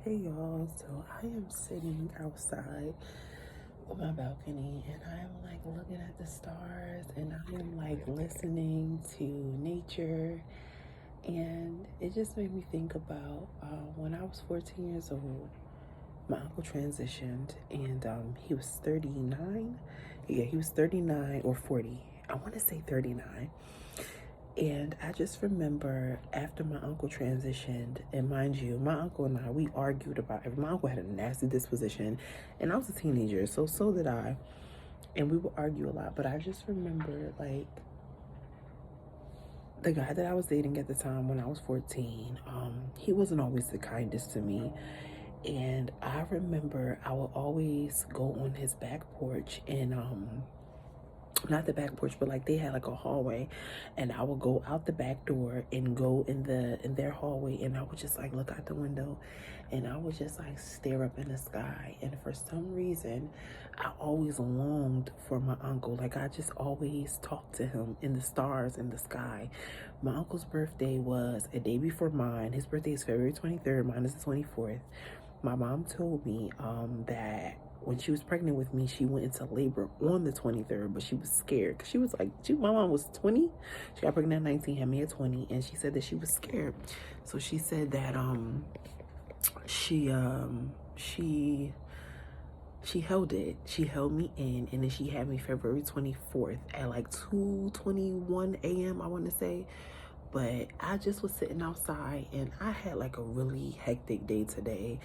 Hey y'all, so I am sitting outside on my balcony and I'm like looking at the stars and I am like listening to nature, and it just made me think about when I was 14 years old. My uncle transitioned and he was 39. Yeah, he was 39 or 40. I want to say 39. And I just remember after my uncle transitioned, and mind you, my uncle and I, we argued about it. My uncle had a nasty disposition, and I was a teenager, so did I. And we would argue a lot. But I just remember, like, the guy that I was dating at the time when I was 14, he wasn't always the kindest to me. And I remember I would always go on his back porch and not the back porch, but like they had like a hallway, and I would go out the back door and go in their hallway, and I would just like look out the window, and I would just like stare up in the sky. And for some reason, I always longed for my uncle. Like I just always talked to him in the stars in the sky. My uncle's birthday was a day before mine. His birthday is February 23rd. Mine is the 24th. My mom told me that when she was pregnant with me, she went into labor on the 23rd, but she was scared because she was like, my mom was 20. She got pregnant at 19, had me at 20, and she said that she was scared. So she said that she held it. She held me in, and then she had me February 24th at like 2:21 a.m. I want to say. But I just was sitting outside, and I had like a really hectic day today.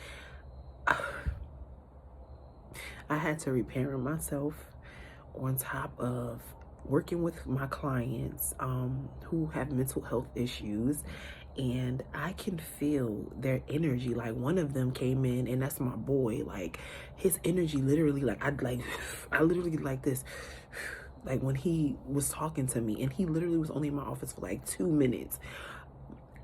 I had to reparent myself on top of working with my clients who have mental health issues, and I can feel their energy. Like one of them came in, and that's my boy. Like his energy literally, like I literally like this, like when he was talking to me, and he literally was only in my office for like 2 minutes.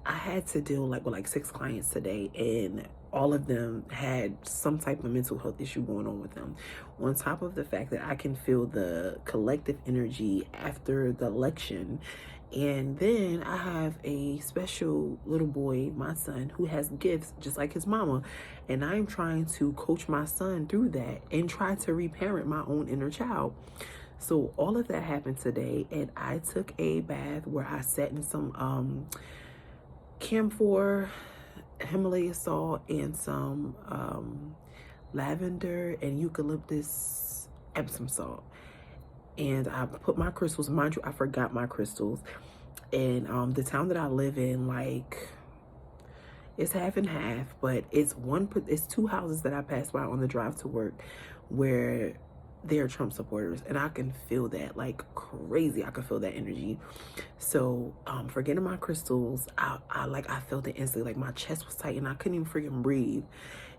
I had to deal like with like 6 clients today, and all of them had some type of mental health issue going on with them. On top of the fact that I can feel the collective energy after the election. And then I have a special little boy, my son, who has gifts just like his mama. And I'm trying to coach my son through that and try to reparent my own inner child. So all of that happened today, and I took a bath where I sat in some camphor, Himalaya salt, and some lavender and eucalyptus Epsom salt. And I put my crystals, mind you, I forgot my crystals. And the town that I live in, like, it's half and half, but it's 2 houses that I pass by on the drive to work where they're Trump supporters, and I can feel that like crazy. I can feel that energy. So forgetting my crystals, I felt it instantly. Like my chest was tight and I couldn't even freaking breathe.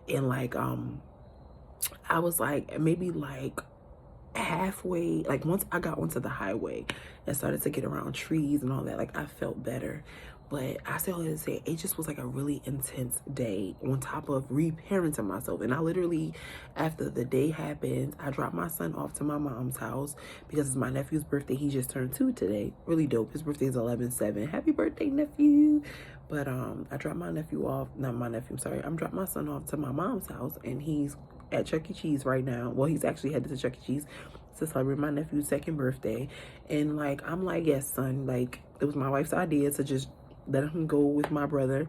And like I was like maybe like halfway, like once I got onto the highway and started to get around trees and all that, like I felt better. But I still had to say, it just was like a really intense day on top of reparenting myself. And I literally, after the day happened, I dropped my son off to my mom's house because it's my nephew's birthday. He just turned 2 today. Really dope. His birthday is 11/7. Happy birthday, nephew. But I dropped my nephew off, not my nephew, I'm sorry. I'm dropped my son off to my mom's house, and he's at Chuck E. Cheese right now. Well, he's actually headed to Chuck E. Cheese to celebrate my nephew's 2nd birthday. And like, I'm like, yes, son, like it was my wife's idea to just let him go with my brother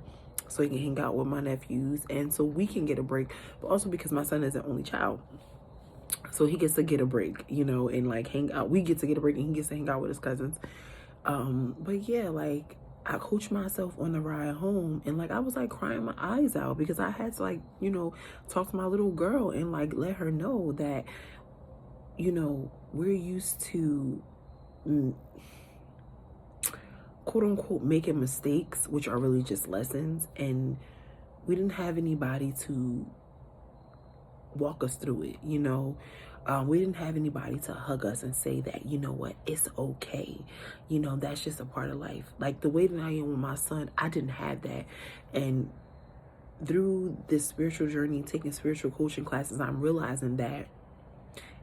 so he can hang out with my nephews and so we can get a break, but also because my son is an only child, so he gets to get a break, and like hang out. We get to get a break and he gets to hang out with his cousins. But yeah, like I coached myself on the ride home, and like I was like crying my eyes out because I had to like, talk to my little girl and like let her know that, we're used to quote unquote making mistakes, which are really just lessons, and we didn't have anybody to walk us through it. We didn't have anybody to hug us and say that, you know what, it's okay, that's just a part of life. Like the way that I am with my son, I didn't have that. And through this spiritual journey, taking spiritual coaching classes, I'm realizing that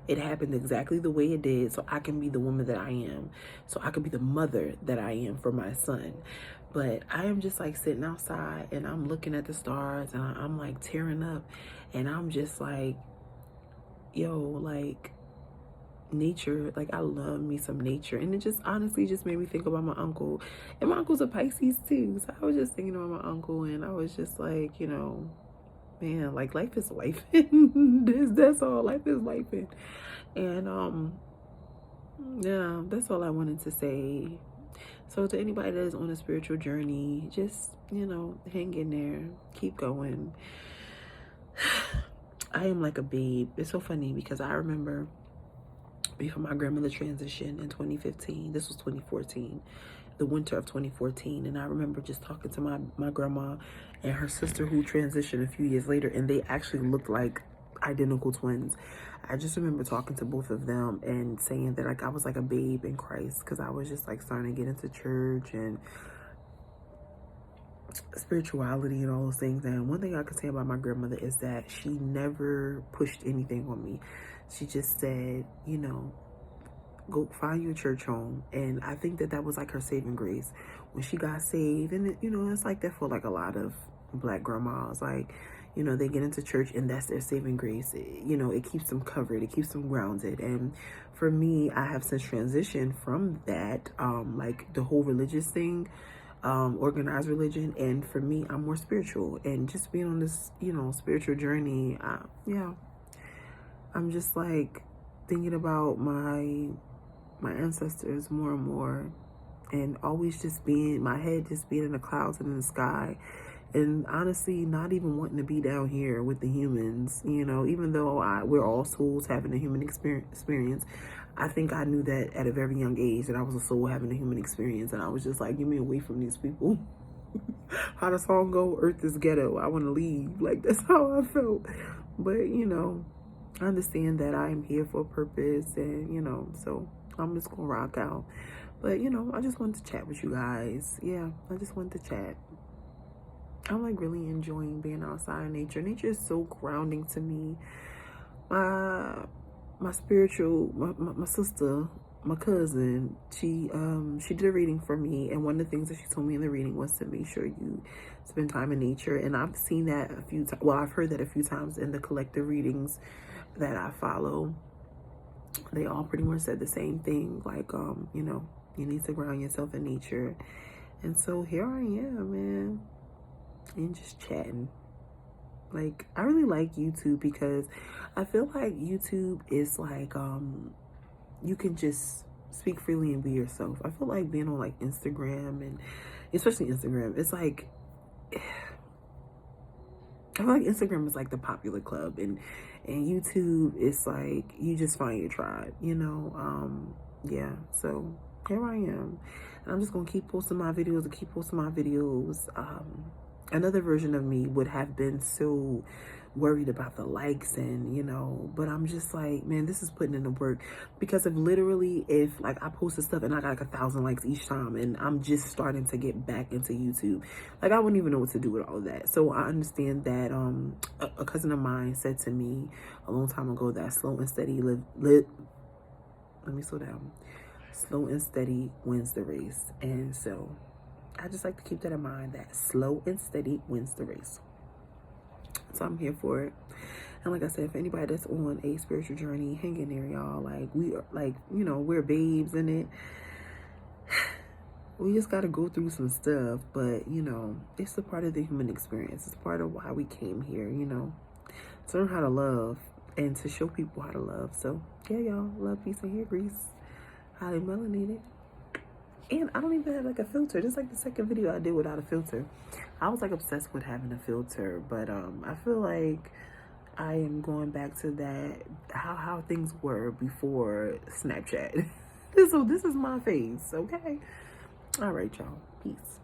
it happened exactly the way it did so I can be the woman that I am, so I can be the mother that I am for my son. But I am just like sitting outside and I'm looking at the stars and I'm like tearing up, and I'm just like, yo, like nature, like I love me some nature. And it just honestly just made me think about my uncle. And my uncle's a Pisces too. So I was just thinking about my uncle, and I was just like, you know, man, like life is life. That's all. Life is life. And yeah, that's all I wanted to say. So to anybody that is on a spiritual journey, just, you know, hang in there, keep going. I am like a babe. It's so funny because I remember before my grandmother transitioned in 2015, this was 2014, the winter of 2014. And I remember just talking to my grandma and her sister who transitioned a few years later, and they actually looked like identical twins. I just remember talking to both of them and saying that like I was like a babe in Christ, because I was just like starting to get into church and spirituality and all those things. And one thing I could say about my grandmother is that she never pushed anything on me. She just said, you know, go find your church home. And I think that that was like her saving grace when she got saved. And you know, it's like that for like a lot of Black grandmas. Like, you know, they get into church and that's their saving grace. You know, it keeps them covered, it keeps them grounded. And for me, I have since transitioned from that, like the whole religious thing, organized religion. And for me, I'm more spiritual, and just being on this, you know, spiritual journey. Yeah, I'm just like thinking about my ancestors more and more, and always just being, my head just being in the clouds and in the sky, and honestly not even wanting to be down here with the humans, you know, even though we're all souls having a human experience. I think I knew that at a very young age, that I was a soul having a human experience, and I was just like, get me away from these people. How the song go, earth is ghetto, I want to leave. Like, that's how I felt. But you know, I understand that I am here for a purpose, and you know, so I'm just gonna rock out. But you know, I just wanted to chat with you guys. Yeah, I just wanted to chat. I'm like really enjoying being outside in nature. Nature is so grounding to me. My spiritual, my sister, my cousin, she did a reading for me, and one of the things that she told me in the reading was to make sure you spend time in nature. And I've seen that a few times. Well, I've heard that a few times in the collective readings that I follow. They all pretty much said the same thing, like you know, you need to ground yourself in nature. And so here I am, man, and just chatting. Like, I really like YouTube because I feel like YouTube is like you can just speak freely and be yourself. I feel like being on like Instagram, and especially Instagram, it's like I feel like Instagram is like the popular club, and YouTube is like you just find your tribe, you know. Yeah, so here I am, and I'm just gonna keep posting my videos and keep posting my videos. Another version of me would have been so worried about the likes, and you know, but I'm just like, man, this is putting in the work. Because if like I posted stuff and I got like 1,000 likes each time, and I'm just starting to get back into YouTube, like I wouldn't even know what to do with all that. So I understand that a cousin of mine said to me a long time ago that slow and steady let me slow down. Slow and steady wins the race. And so I just like to keep that in mind, that slow and steady wins the race. So I'm here for it. And like I said, if anybody that's on a spiritual journey, hang in there, y'all. Like, we are, like, you know, we're babes in it. We just got to go through some stuff. But, you know, it's a part of the human experience. It's part of why we came here, you know. To learn how to love and to show people how to love. So, yeah, y'all. Love, peace, and hair grease. Highly melanated. And I don't even have like a filter. This is like the second video I did without a filter. I was like obsessed with having a filter, but I feel like I am going back to that, how things were before Snapchat. So this is my face, okay? All right, y'all. Peace.